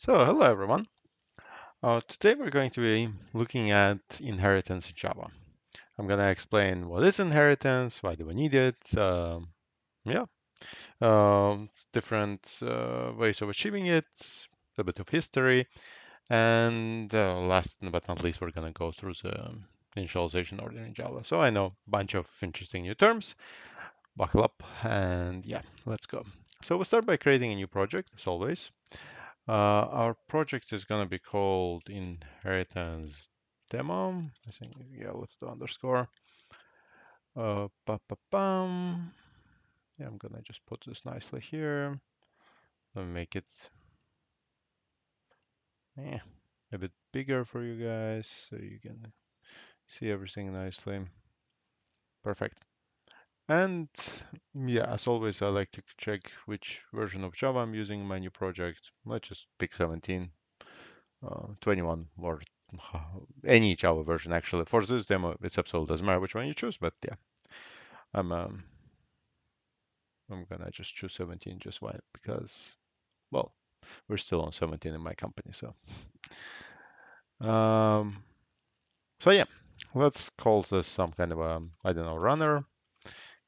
So, hello everyone. Today we're going to be looking at inheritance in Java. I'm going to explain what is inheritance, why do we need it, yeah, different ways of achieving it, a bit of history, and last but not least, we're going to go through the initialization order in Java. So I know a bunch of interesting new terms. Buckle up, and yeah, let's go. So we'll start by creating a new project, as always. Our project is going to be called inheritance demo. I think, yeah, let's do underscore. Bum. Yeah, I'm going to just put this nicely here. Let me make it eh, a bit bigger for you guys so you can see everything nicely. Perfect. And yeah, as always, I like to check which version of Java I'm using in my new project. Let's just pick 17. 21 or any Java version actually. For this demo, it's absolutely doesn't matter which one you choose, but yeah, I'm um, I'm gonna just choose 17 just why because well, we're still on 17 in my company, so um, so yeah, let's call this some kind of a I don't know runner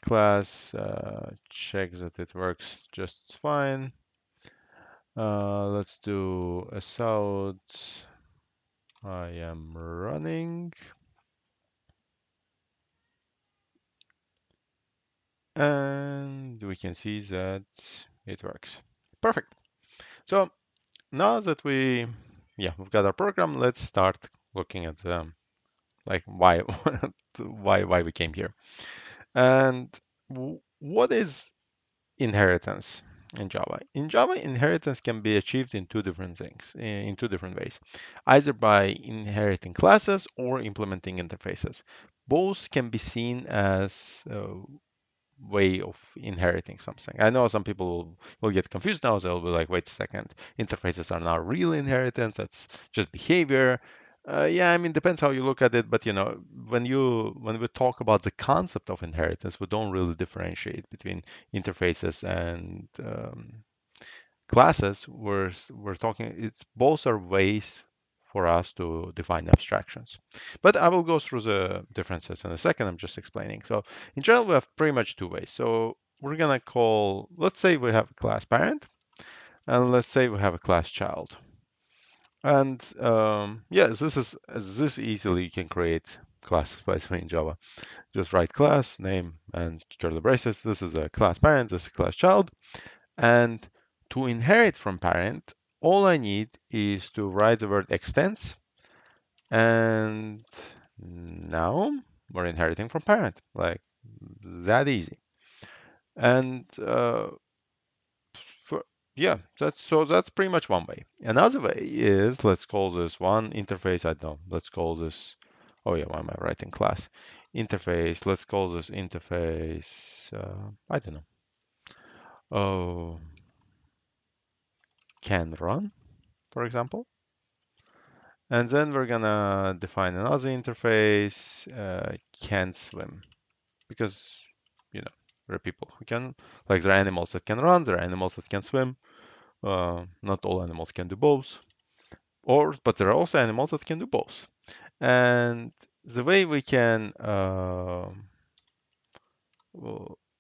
class. Check that it works just fine. Let's do a out. I am running. And we can see that it works. Perfect. So now that we've got our program, let's start looking at like why why we came here. And what is inheritance in Java? In Java, inheritance can be achieved in two different things, in two different ways, either by inheriting classes or implementing interfaces. Both can be seen as way of inheriting something. I know some people will get confused now. They'll be like, wait a second, interfaces are not real inheritance. That's just behavior. Yeah, I mean, depends how you look at it. But when we talk about the concept of inheritance, we don't really differentiate between interfaces and classes. We're talking. It's both are ways for us to define abstractions. But I will go through the differences in a second. I'm just explaining. So in general, we have pretty much two ways. So we're gonna call, let's say we have a class parent, and let's say we have a class child. And yeah, this easily you can create classes by the way in Java. Just write class name and curly braces. This is a class parent. This is a class child. And to inherit from parent, all I need is to write the word extends and now we're inheriting from parent, like that easy. And for, yeah, that's pretty much one way. Another way is let's call this one interface. I don't know. Let's call this. Oh yeah, why am I writing class? Interface. Let's call this interface. I don't know. Oh, can run, for example. And then we're gonna define another interface, can swim, because there are people who can, like there are animals that can run, there are animals that can swim. Not all animals can do both, but there are also animals that can do both. And the way we can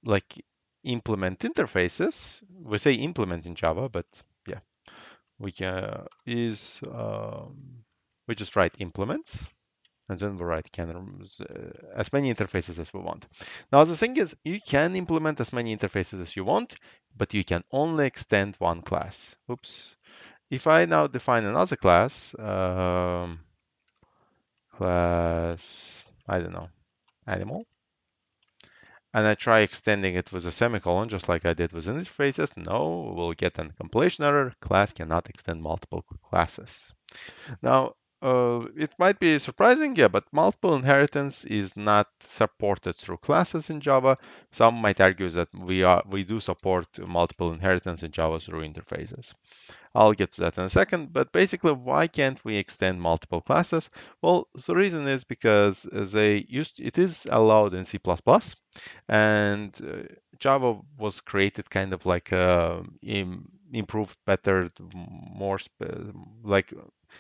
like implement interfaces, we say implement in Java, but yeah, we can we just write implements and then we write as many interfaces as we want. Now the thing is, you can implement as many interfaces as you want, but you can only extend one class. Oops. If I now define another class, I don't know, animal, and I try extending it with a semicolon, just like I did with interfaces, no, we'll get a compilation error. Class cannot extend multiple classes. Now, it might be surprising, yeah, but multiple inheritance is not supported through classes in Java. Some might argue that we do support multiple inheritance in Java through interfaces. I'll get to that in a second, but basically, why can't we extend multiple classes? Well, the reason is because it is allowed in C++, and Java was created kind of like improved better, more like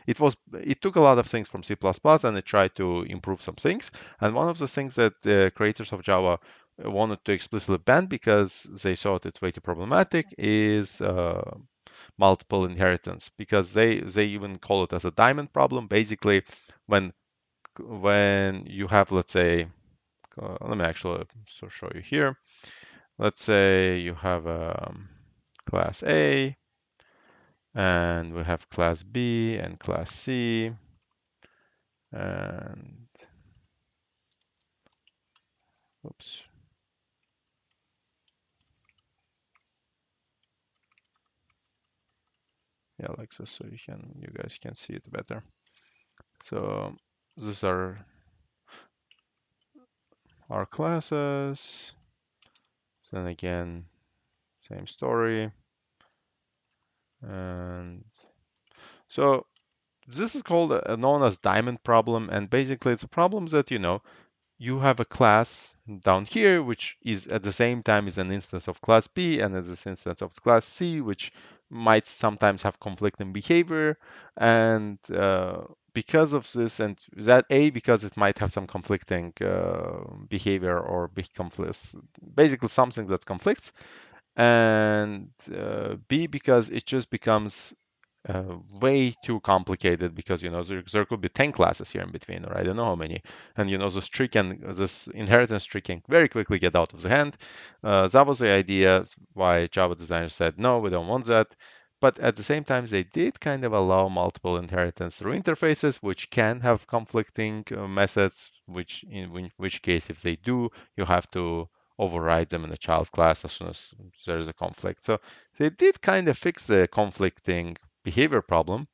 it took a lot of things from C++ and it tried to improve some things. And one of the things that the creators of Java wanted to explicitly ban because they thought it's way too problematic is multiple inheritance, because they even call it as a diamond problem. Basically, when you have, let's say, let me actually show you here. Let's say you have class A, and we have class B and class C, and oops, yeah, like this, so you guys can see it better. So these are our classes. Then again, same story. And so this is called known as diamond problem. And basically it's a problem that, you have a class down here, which is at the same time is an instance of class B and is this instance of class C, which might sometimes have conflicting behavior. And because of this, and that A, because it might have some conflicting behavior or big conflicts, basically something that conflicts, and B, because it just becomes way too complicated, because there could be 10 classes here in between, or I don't know how many, and this inheritance tree can very quickly get out of the hand. That was the idea why Java designers said no, we don't want that. But at the same time, they did kind of allow multiple inheritance through interfaces, which can have conflicting methods, which in which case, if they do, you have to override them in the child class as soon as there's a conflict. So they did kind of fix the conflicting behavior problem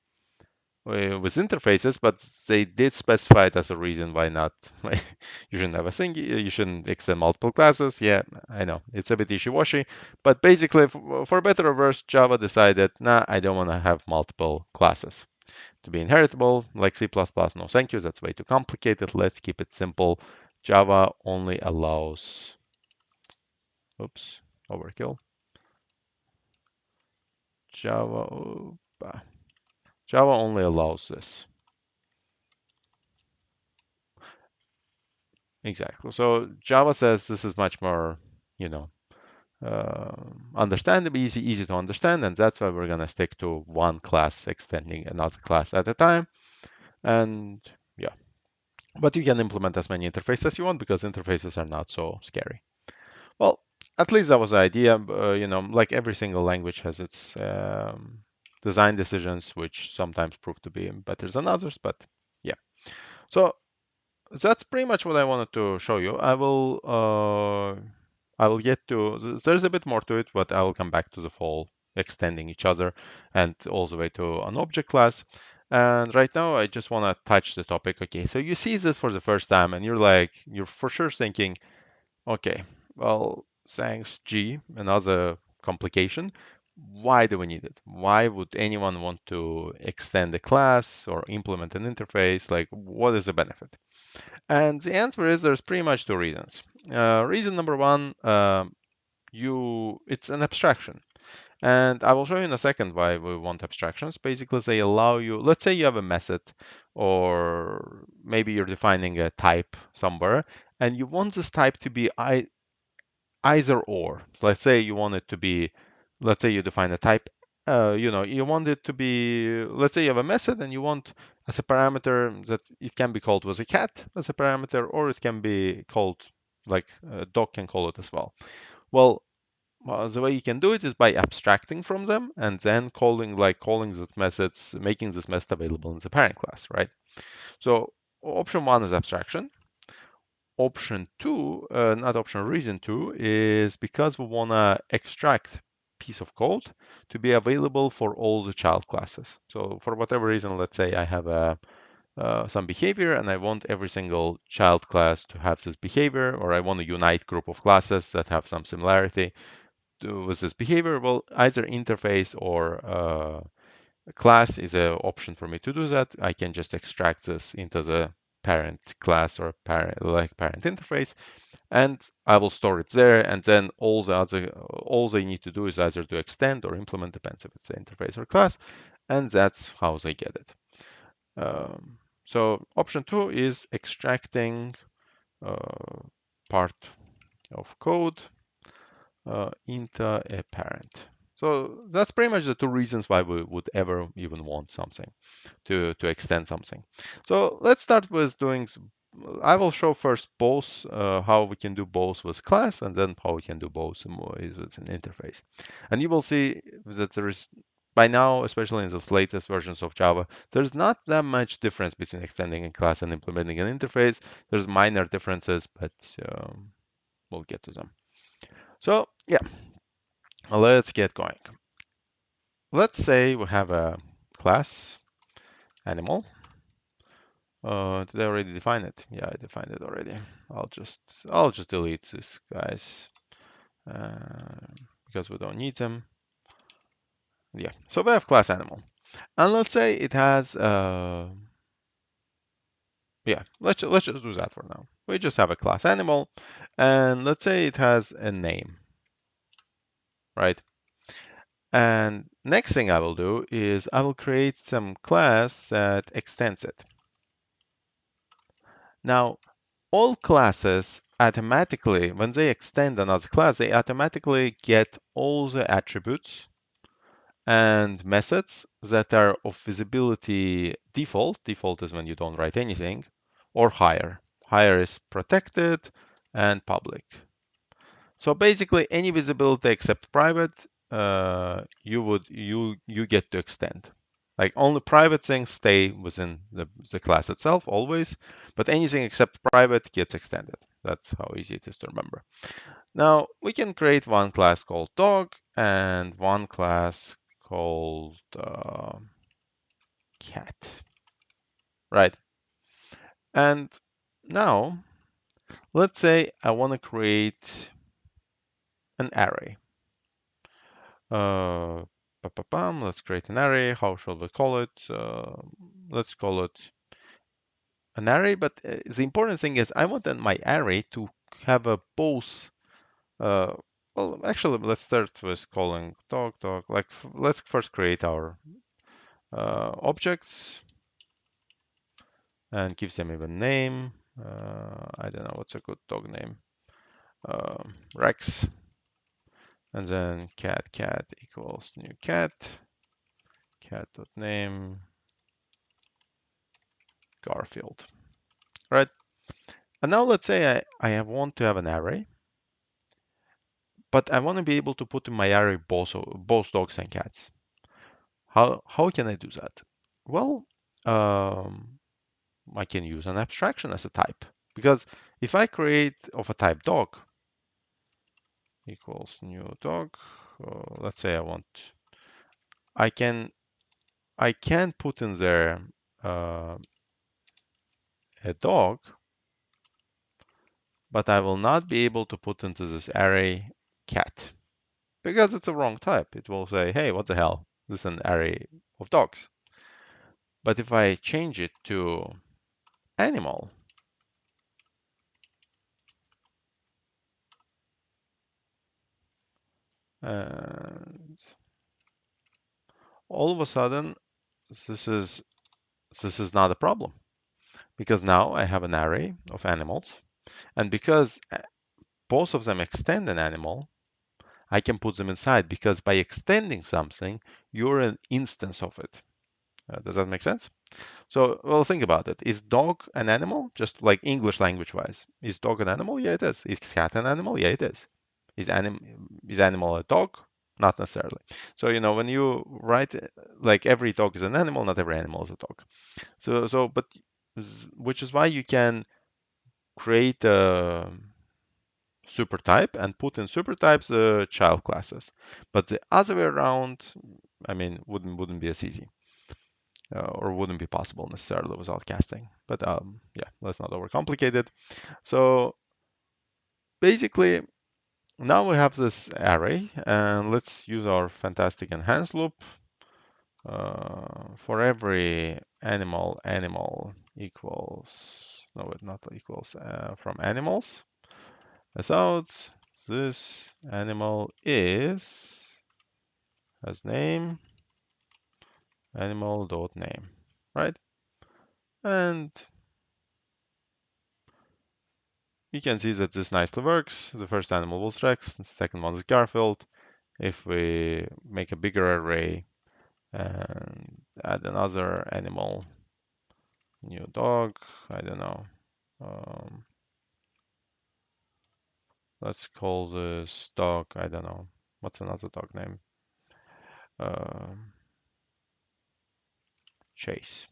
with interfaces, but they did specify it as a reason why not. Like, you shouldn't have a thing, you shouldn't extend multiple classes. Yeah, I know it's a bit wishy-washy, but basically, for better or worse, Java decided, nah, I don't want to have multiple classes to be inheritable like C++. No, thank you. That's way too complicated. Let's keep it simple. Java only allows, oops, overkill. Java, Java only allows this. Exactly. So Java says this is much more, you know, uh, understandable, easy to understand, and that's why we're gonna stick to one class extending another class at a time. And yeah, but you can implement as many interfaces as you want because interfaces are not so scary. Well, at least that was the idea. Like every single language has its design decisions, which sometimes prove to be better than others. But yeah, so that's pretty much what I wanted to show you. I will get to, there's a bit more to it, but I will come back to the whole extending each other and all the way to an object class. And right now, I just want to touch the topic. Okay, so you see this for the first time, and you're for sure thinking, okay, well, thanks G, another complication. Why do we need it? Why would anyone want to extend a class or implement an interface? Like, what is the benefit? And the answer is there's pretty much two reasons. Reason number one, it's an abstraction. And I will show you in a second why we want abstractions. Basically, they allow you, let's say you have a method, or maybe you're defining a type somewhere, and you want this type to be either or. Let's say you want it to be, let's say you define a type, you want it to be, let's say you have a method and you want as a parameter that it can be called with a cat as a parameter, or it can be called like a dog can call it as well. Well, the way you can do it is by abstracting from them and then calling those methods, making this method available in the parent class, right? So option one is abstraction. Option two, not option, reason two, is because we want to extract piece of code to be available for all the child classes. So for whatever reason, let's say I have some behavior and I want every single child class to have this behavior, or I want to unite group of classes that have some similarity with this behavior. Well, either interface or class is an option for me to do that. I can just extract this into the parent class or parent interface, and I will store it there. And then all they need to do is either to extend or implement, depends if it's an interface or class, and that's how they get it. So option 2 is extracting part of code into a parent. So that's pretty much the two reasons why we would ever even want something to extend something. So let's start with doing. I will show first both how we can do both with class, and then how we can do both with an interface. And you will see that there is, by now, especially in the latest versions of Java, there's not that much difference between extending a class and implementing an interface. There's minor differences, but we'll get to them. So yeah, let's get going. Let's say we have a class animal. Did I already define it? Yeah, I defined it already. I'll just delete these guys because we don't need them. Yeah, so we have class animal, and let's say it has yeah, let's just do that for now. We just have a class animal, and let's say it has a name, right? And next thing I will do is I will create some class that extends it. Now, all classes automatically, when they extend another class, they automatically get all the attributes and methods that are of visibility default. Default is when you don't write anything, or higher. Higher is protected and public. So basically, any visibility except private, you get to extend. Like only private things stay within the class itself always, but anything except private gets extended. That's how easy it is to remember. Now we can create one class called dog and one class called cat, right? And now let's say I want to create an array. Uh, let's create an array. How shall we call it? Let's call it an array. But the important thing is I want my array to have a both. Well, actually, let's start with calling dog. Like, let's first create our objects and give them even name. I don't know what's a good dog name. Rex. And then cat equals new cat. Cat.name Garfield. Right? And now let's say I want to have an array, but I want to be able to put in my array both dogs and cats. How can I do that? Well, I can use an abstraction as a type, because if I create of a type dog equals new dog, let's say I can put in there uh, a dog, but I will not be able to put into this array cat because it's a wrong type. It will say, hey, what the hell? This is an array of dogs. But if I change it to animal, and all of a sudden, this is not a problem, because now I have an array of animals, and because both of them extend an animal, I can put them inside, because by extending something, you're an instance of it. Does that make sense? So, well, think about it. Is dog an animal? Just like English language wise. Is dog an animal? Yeah, it is. Is cat an animal? Yeah, it is. Is animal a dog? Not necessarily. So, when you write, like every dog is an animal, not every animal is a dog. But which is why you can create a super type and put in super types child classes. But the other way around, I mean, wouldn't be as easy. Or wouldn't be possible necessarily without casting. But yeah, let's not overcomplicate it. So basically, now we have this array, and let's use our fantastic enhance loop for every animal equals, no, not equals, from animals. As out, this animal has name, animal.name, right? And you can see that this nicely works. The first animal was Rex, the second one is Garfield. If we make a bigger array and add another animal, new dog, I don't know. Um, let's call this dog, I don't know. What's another dog name? Um, Chase.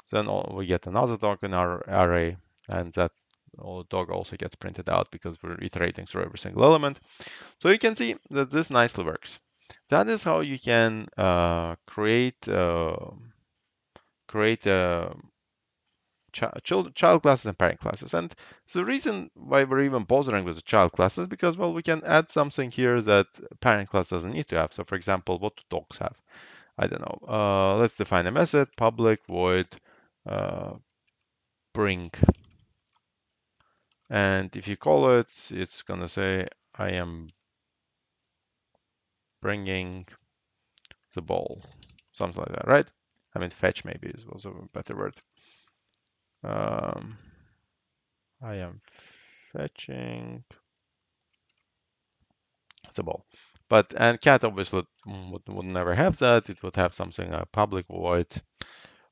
Then we get another dog in our array, and that dog also gets printed out because we're iterating through every single element. So you can see that this nicely works. That is how you can create child classes and parent classes. And the reason why we're even bothering with the child classes is because, well, we can add something here that parent class doesn't need to have. So for example, what do dogs have? I don't know. Let's define a method, public void bring. And if you call it, it's going to say, I am bringing the ball. Something like that, right? I mean, fetch maybe was a better word. Um, I am fetching the ball. And cat obviously would never have that. It would have something public void.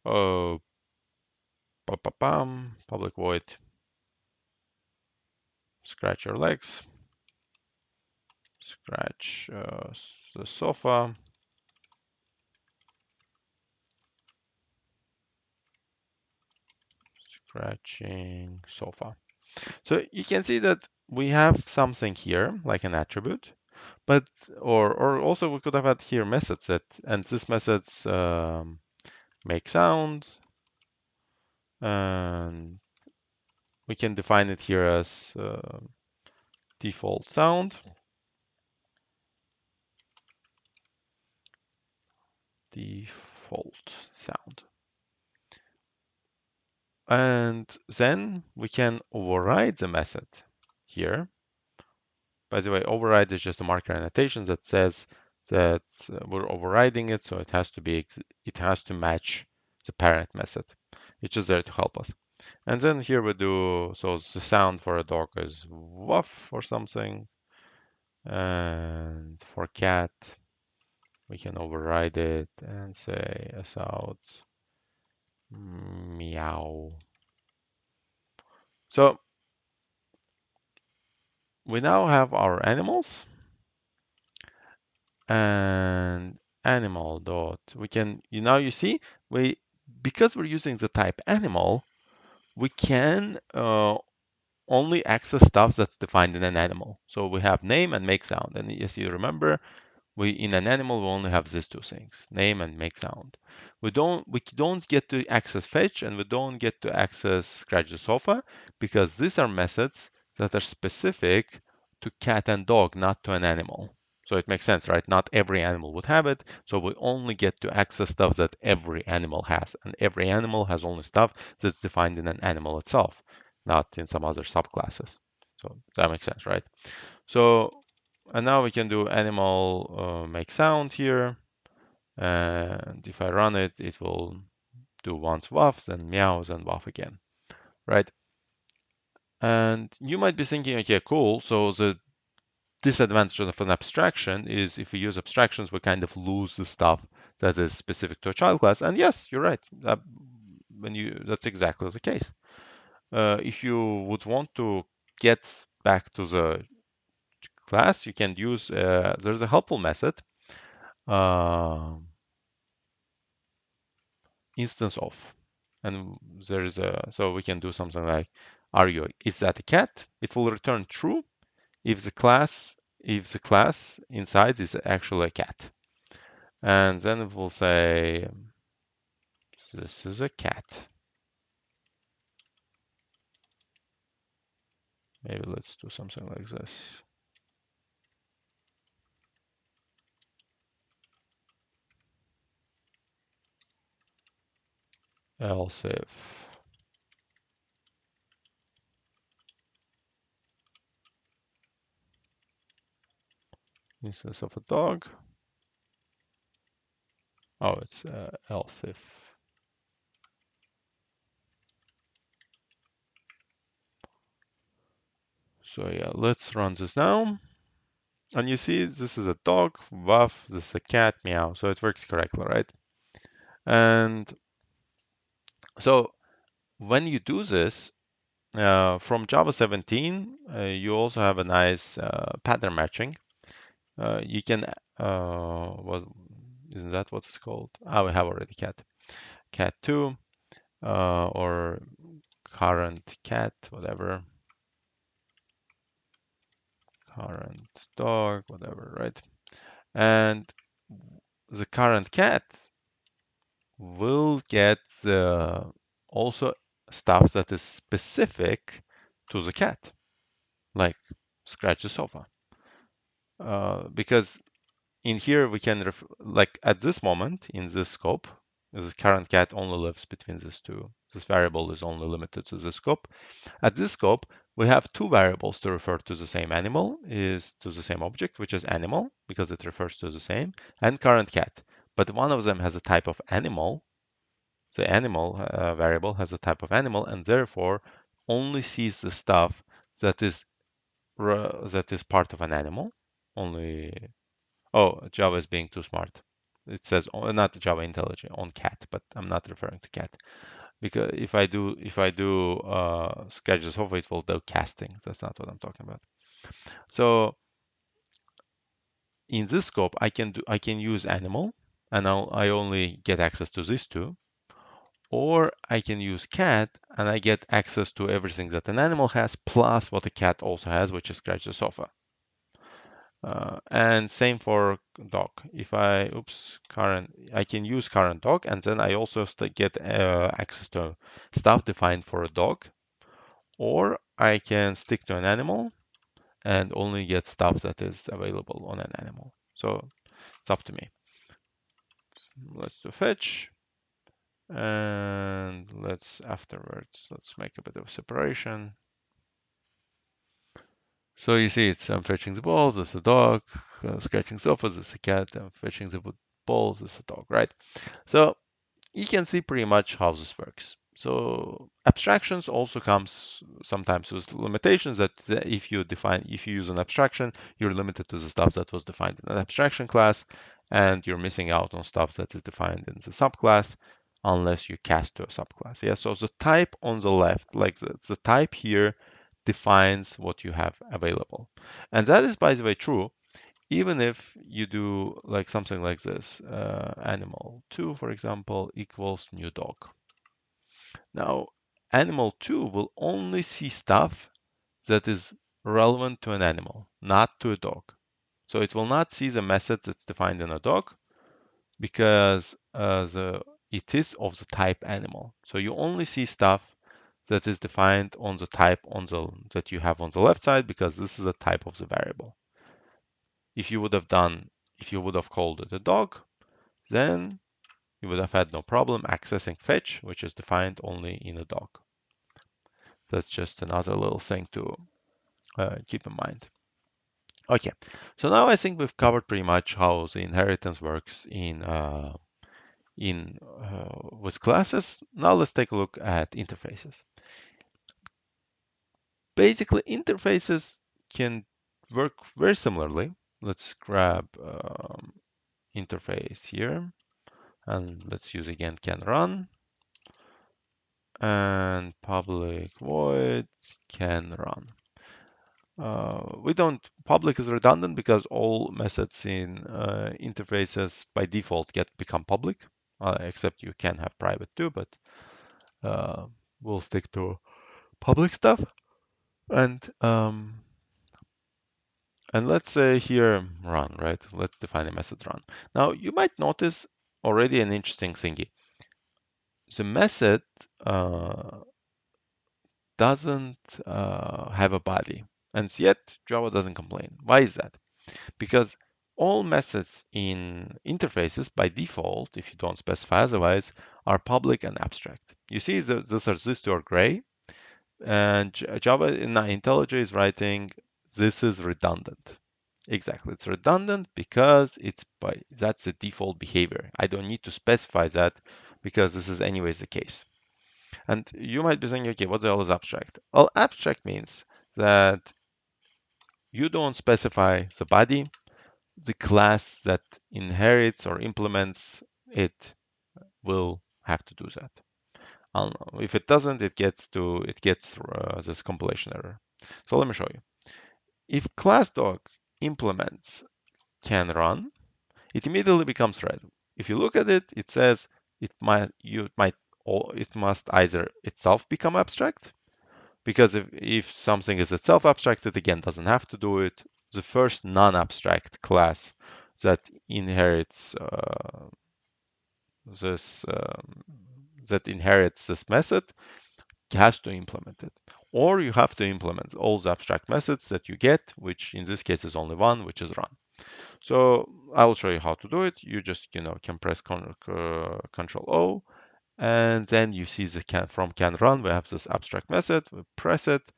Oh, public void. Scratch your legs. Scratch the sofa. Scratching sofa. So you can see that we have something here, like an attribute, but or also we could have had here methods and this methods make sound, and we can define it here as default sound. Default sound. And then we can override the method here. By the way, override is just a marker annotation that says that we're overriding it, so it has to match the parent method. It's just there to help us. And then here we do, so the sound for a dog is woof or something. And for cat, we can override it and say as out meow. So we now have our animals and animal dot. We can, now you see, because we're using the type animal, we can only access stuff that's defined in an animal. So we have name and make sound. And as you remember, in an animal we only have these two things, name and make sound. We don't get to access fetch, and we don't get to access scratch the sofa, because these are methods that are specific to cat and dog, not to an animal. So it makes sense, right? Not every animal would have it, so we only get to access stuff that every animal has, and every animal has only stuff that's defined in an animal itself, not in some other subclasses. So that makes sense, right? So, and now we can do animal make sound here. And if I run it, it will do once wuffs, then meows, and wuff again, right? And you might be thinking, okay, cool. So the disadvantage of an abstraction is if we use abstractions, we kind of lose the stuff that is specific to a child class. And yes, you're right. That's exactly the case. If you would want to get back to the class, you can use, there's a helpful method, instance of. And so we can do something like, is that a cat? It will return true if the class inside is actually a cat. And then it will say, this is a cat. Maybe let's do something like this. else if instance of a dog. Oh, it's else if. So yeah, let's run this now. And you see, this is a dog, wuff, this is a cat, meow. So it works correctly, right? And so when you do this, from Java 17, you also have a nice pattern matching. You can, what, isn't that what it's called? Ah, we have already cat2, or current cat, whatever, current dog, whatever, right? And the current cat will get also stuff that is specific to the cat, like scratch the sofa. Because in here we can, like at this moment in this scope, the current cat only lives between these two. This variable is only limited to this scope. At this scope, we have two variables to refer to the same animal, is to the same object, which is animal, because it refers to the same, and current cat. But one of them has a type of animal. The animal variable has a type of animal, and therefore only sees the stuff that is part of an animal. Only. Oh, Java is being too smart. It says not Java IntelliJ on cat, but I'm not referring to cat because if I do scratch the sofa, it will do casting. That's not what I'm talking about. So in this scope, I can use animal, and I only get access to these two, or I can use cat, and I get access to everything that an animal has plus what a cat also has, which is scratch the sofa. And same for dog. If I, oops, current, I can use current dog, and then I also get access to stuff defined for a dog, or I can stick to an animal and only get stuff that is available on an animal. So it's up to me. Let's do fetch, and let's make a bit of separation. So you see, I'm fetching the balls, there's a dog, scratching sofa, there's a cat, I'm fetching the balls, there's a dog, right? So you can see pretty much how this works. So abstractions also comes sometimes with limitations that if you use an abstraction, you're limited to the stuff that was defined in an abstraction class, and you're missing out on stuff that is defined in the subclass unless you cast to a subclass. Yeah, so the type on the left, like the type here defines what you have available. And that is, by the way, true even if you do like something like this, animal2, for example, equals new dog. Now, animal2 will only see stuff that is relevant to an animal, not to a dog. So it will not see the method that's defined in a dog because it is of the type animal. So you only see stuff that is defined on the type that you have on the left side because this is a type of the variable. If you would have called it a dog, then you would have had no problem accessing fetch, which is defined only in a dog. That's just another little thing to keep in mind. Okay, so now I think we've covered pretty much how the inheritance works with classes. Now let's take a look at interfaces. Basically, interfaces can work very similarly. Let's grab interface here. And let's use again can run and public void can run. We don't, public is redundant because all methods in interfaces by default become public, except you can have private too, but we'll stick to public stuff. And let's say here run, right? Let's define a method run. Now you might notice already an interesting thingy. The method doesn't have a body, and yet Java doesn't complain. Why is that? Because All methods in interfaces by default, if you don't specify otherwise, are public and abstract. You see, these two are gray, and Java in IntelliJ is writing this is redundant. Exactly, it's redundant because that's the default behavior. I don't need to specify that because this is anyways the case. And you might be saying, okay, what the hell is abstract? Well, abstract means that you don't specify the body, the class that inherits or implements it will have to do that. If it doesn't, it gets this compilation error. So let me show you. If class dog implements can run, it immediately becomes red. If you look at it, it says it must either itself become abstract, because if something is itself abstracted, again, doesn't have to do it. The first non-abstract class that inherits this method has to implement it. Or you have to implement all the abstract methods that you get, which in this case is only one, which is run. So I will show you how to do it. You just can press Control O, and then you see the can run. We have this abstract method. We press it,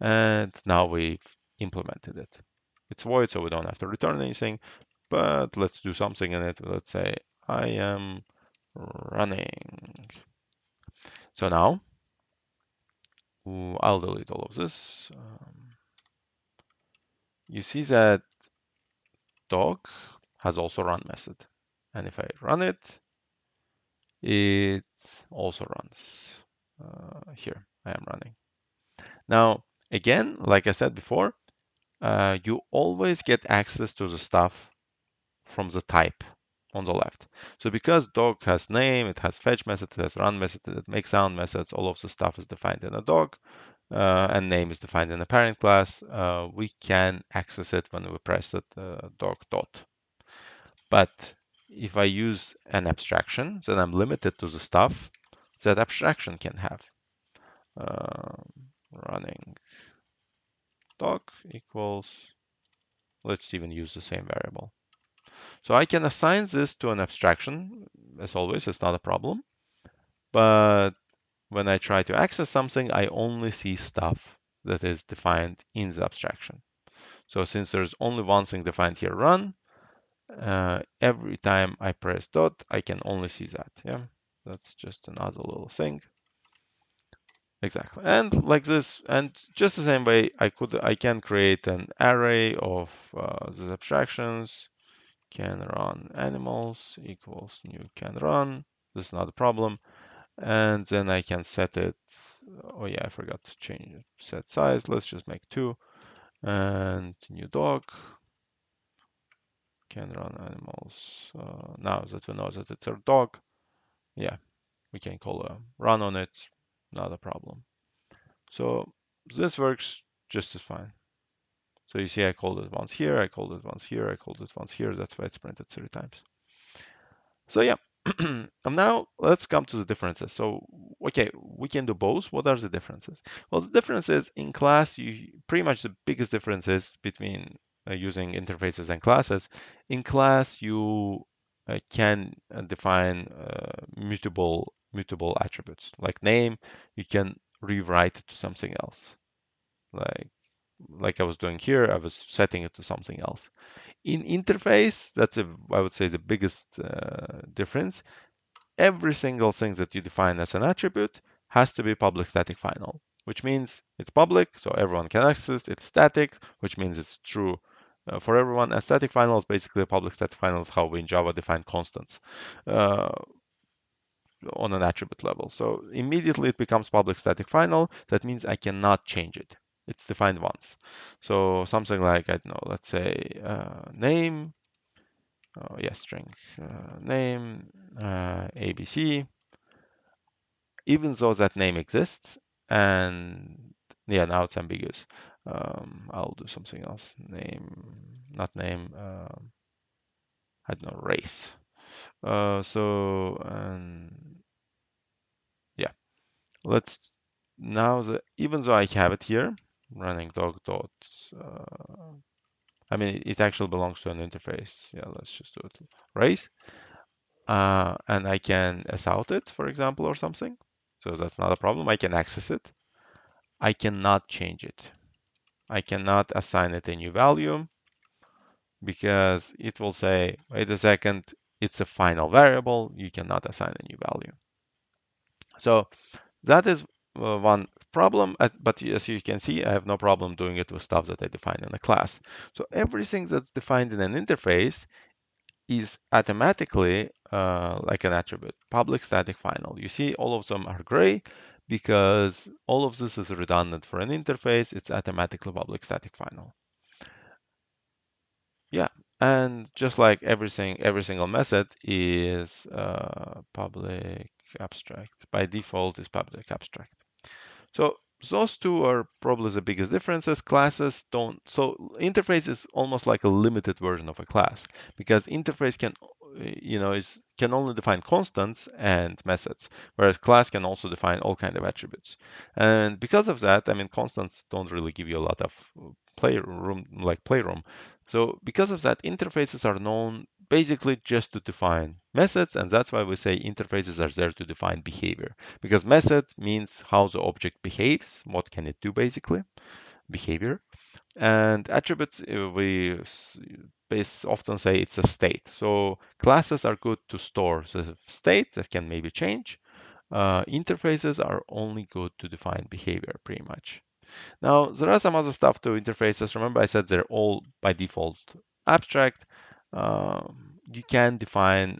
and now we've implemented it. It's void, so we don't have to return anything. But let's do something in it. Let's say I am running. So now I'll delete all of this. You see that dog has also run method. And if I run it, it also runs. Here, I am running. Now, again, like I said before, you always get access to the stuff from the type on the left. So because dog has name, it has fetch method, it has run method, it makes sound methods, all of the stuff is defined in a dog, and name is defined in a parent class, we can access it when we press it dog dot. But if I use an abstraction, then I'm limited to the stuff that abstraction can have. Running dog equals, let's even use the same variable. So I can assign this to an abstraction. As always, it's not a problem. But when I try to access something, I only see stuff that is defined in the abstraction. So since there's only one thing defined here, run, every time I press dot, I can only see that. Yeah, that's just another little thing. Exactly. And like this, and just the same way, I can create an array of these abstractions. Can run animals equals new can run. This is not a problem. And then I can set it. Oh yeah, I forgot to change it. Set size. Let's just make 2. And new dog can run animals. Now that we know that it's our dog, yeah, we can call a run on it. Not a problem. So this works just as fine. So you see I called it once here, I called it once here, I called it once here. That's why it's printed 3 times. So yeah, and now let's come to the differences. So, okay, we can do both. What are the differences? Well, the differences in class, pretty much the biggest differences between using interfaces and classes. In class, you can define mutable attributes. Like name, you can rewrite it to something else. Like I was doing here, I was setting it to something else. In interface, I would say the biggest difference. Every single thing that you define as an attribute has to be public static final, which means it's public, so everyone can access. It's static, which means it's true for everyone. A static final is basically a public static final is how we in Java define constants uh, on an attribute level. So immediately it becomes public static final. That means I cannot change it. It's defined once. So something like, I don't know, let's say name, string name, ABC, even though that name exists, and yeah, now it's ambiguous. I'll do something else. Not name, I don't know, race. And yeah, let's now even though I have it here, running dog dot I mean, it actually belongs to an interface. Yeah, let's just do it. Race. And I can assault it, for example, or something. So that's not a problem. I can access it. I cannot change it. I cannot assign it a new value because it will say, wait a second, it's a final variable. You cannot assign a new value. So that is one problem, but as you can see, I have no problem doing it with stuff that I define in a class. So everything that's defined in an interface is automatically like an attribute, public, static, final. You see all of them are gray because all of this is redundant for an interface. It's automatically public, static, final. Yeah, and just like everything, every single method is public abstract. By default is public abstract. So those two are probably the biggest differences. Classes don't, so interface is almost like a limited version of a class because interface can, can only define constants and methods, whereas class can also define all kind of attributes. And because of that, I mean, constants don't really give you a lot of playroom. So because of that, interfaces are known basically just to define methods, and that's why we say interfaces are there to define behavior. Because method means how the object behaves, what can it do basically, behavior. And attributes, often say it's a state. So classes are good to store the state that can maybe change. Interfaces are only good to define behavior pretty much. Now, there are some other stuff to interfaces. Remember, I said they're all by default abstract. You can define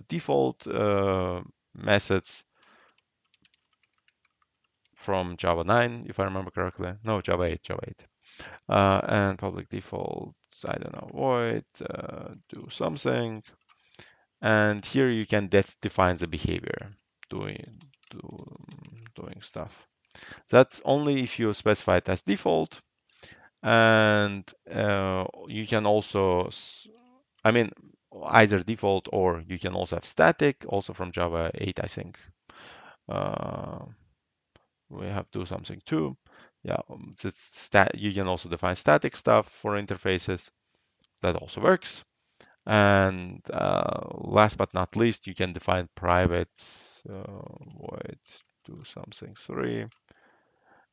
default methods from Java 9, if I remember correctly. No, Java 8, Java 8. And public defaults, I don't know, void, do something. And here you can define the behavior, doing, doing stuff. That's only if you specify it as default. And you can also, I mean, either default or you can also have static, also from Java 8, I think. Uh, we have do something too. Yeah, you can also define static stuff for interfaces. That also works. And last but not least, you can define private void do something 3.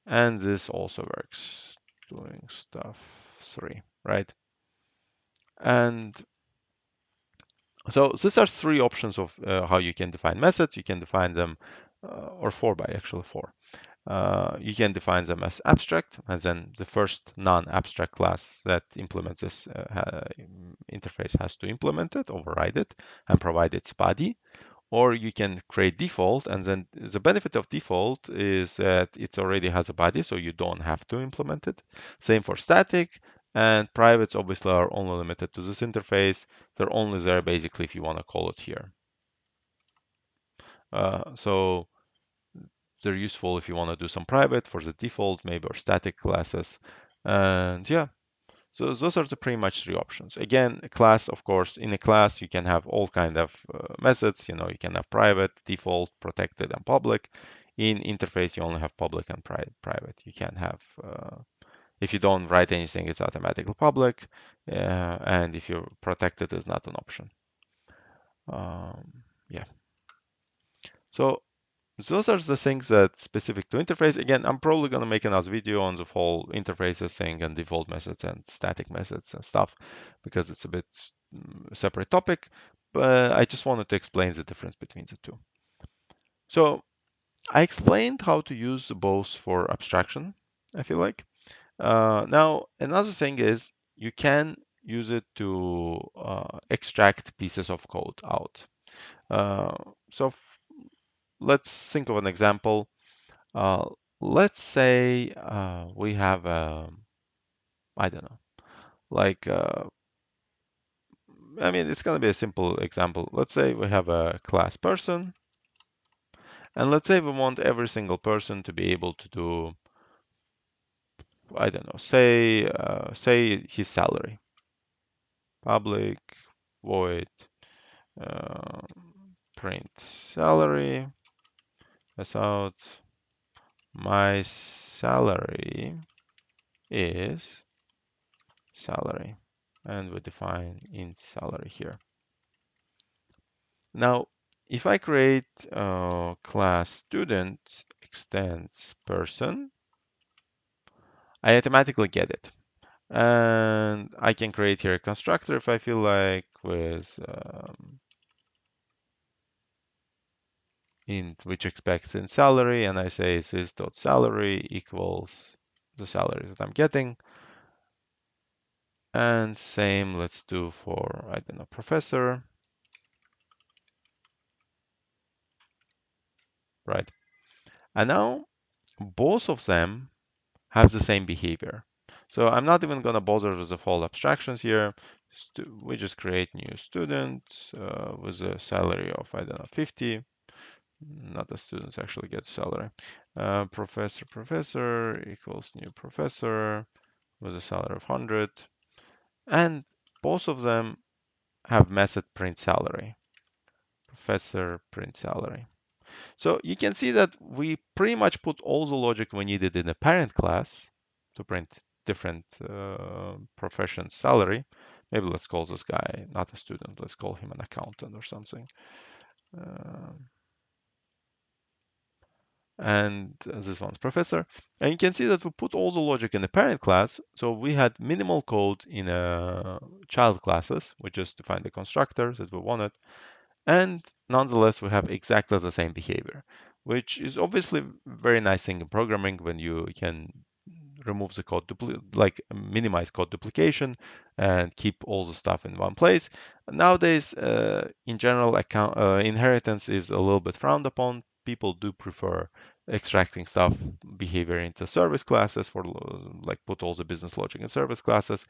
And this also works, doing stuff 3, right? And so these are 3 options of how you can define methods. You can define them, or 4 by actually 4. You can define them as abstract, and then the first non-abstract class that implements this interface has to implement it, override it, and provide its body. Or you can create default, and then the benefit of default is that it already has a body, so you don't have to implement it. Same for static, and privates obviously are only limited to this interface. They're only there basically if you want to call it here. So they're useful if you want to do some private for the default, maybe, or static classes. And yeah, so those are the pretty much 3 options. Again, a class, of course, in a class, you can have all kind of methods. You can have private, default, protected, and public. In interface, you only have public and private. You can have, if you don't write anything, it's automatically public. And if you're protected, it's not an option. Yeah. So those are the things that's specific to interface. Again, I'm probably going to make another video on the whole interfaces thing and default methods and static methods and stuff because it's a bit separate topic, but I just wanted to explain the difference between the two. So I explained how to use both for abstraction, I feel like. Now, another thing is you can use it to extract pieces of code out. So let's think of an example. Let's say we have, I don't know, like, I mean, it's going to be a simple example. Let's say we have a class person, and let's say we want every single person to be able to do, I don't know, say his salary, public void uh, print salary, as out my salary is salary. and we define int salary here. Now, if I create class student extends person, I automatically get it. And I can create here a constructor if I feel like with int which expects in salary, and I say sys.salary equals the salary that I'm getting. And same let's do for, I don't know, professor, right? And now both of them have the same behavior. So I'm not even going to bother with the full abstractions here. We just create new student with a salary of, I don't know, 50. Not the students actually get salary. Professor equals new professor with a salary of 100. And both of them have method print salary. Professor print salary. So you can see that we pretty much put all the logic we needed in the parent class to print different profession salary. Maybe let's call this guy not a student, let's call him an accountant or something. And this one's professor. And you can see that we put all the logic in the parent class. So we had minimal code in child classes. We just defined the constructors that we wanted. And nonetheless, we have exactly the same behavior, which is obviously very nice thing in programming when you can remove the code, like minimize code duplication and keep all the stuff in one place. Nowadays, in general, inheritance is a little bit frowned upon. People do prefer extracting stuff behavior into service classes for like put all the business logic in service classes.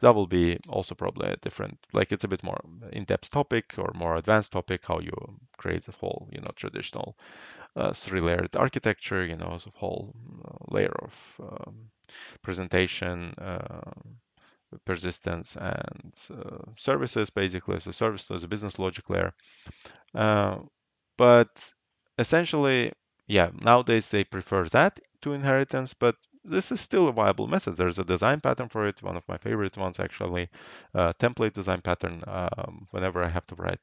That will be also probably a different, like it's a bit more in-depth topic or more advanced topic, how you create the whole, traditional three-layered architecture, the whole layer of presentation, persistence, and services, basically. So service is a business logic layer. Uh, but essentially, yeah, nowadays they prefer that to inheritance, but this is still a viable method. There's a design pattern for it. One of my favorite ones, actually, template design pattern. Whenever I have to write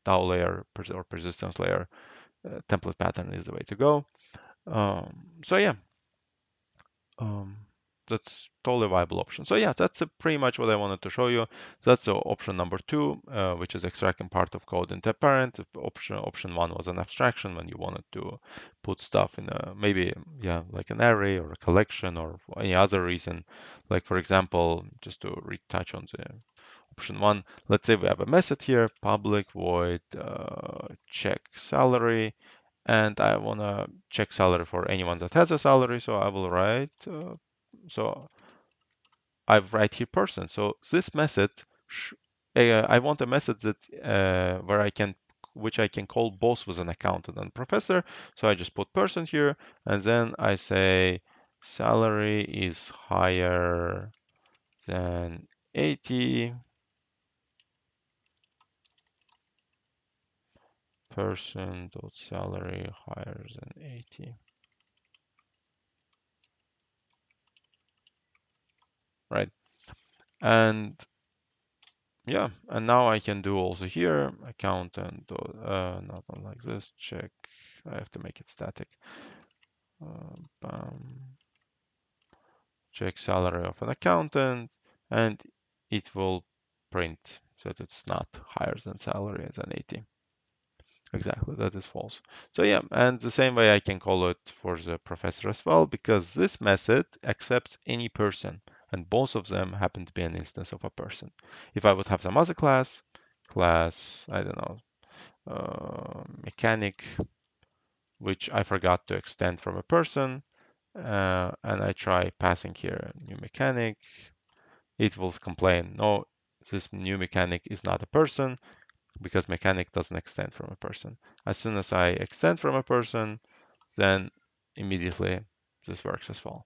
DAO layer or persistence layer, template pattern is the way to go. So yeah, um, that's totally viable option. So yeah, that's pretty much what I wanted to show you. That's option number two, which is extracting part of code into parent. Option one was an abstraction when you wanted to put stuff in a maybe like an array or a collection or for any other reason. Like for example, just to retouch on the option one, let's say we have a method here, public void check salary, and I want to check salary for anyone that has a salary. So I will write, so I write here person. So this method, I want a method that where which I can call both with an accountant and professor. So I just put person here, and then I say salary is higher than 80. Person dot salary higher than 80. Right. And yeah, and now I can do also here accountant, not like this, check. I have to make it static. Bam, check salary of an accountant, and it will print that it's not higher than salary than 80. Exactly, that is false. So yeah, and the same way I can call it for the professor as well, because this method accepts any person, and both of them happen to be an instance of a person. If I would have some other class, I don't know, mechanic, which I forgot to extend from a person, and I try passing here new mechanic, it will complain, no, this new mechanic is not a person, because mechanic doesn't extend from a person. As soon as I extend from a person, then immediately this works as well.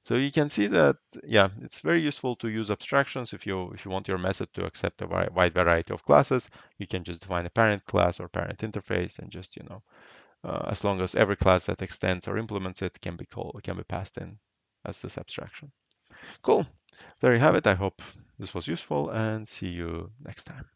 So you can see that, yeah, it's very useful to use abstractions if you want your method to accept a wide variety of classes. You can just define a parent class or parent interface, and just as long as every class that extends or implements it can be passed in as this abstraction. Cool. There you have it. I hope this was useful, and see you next time.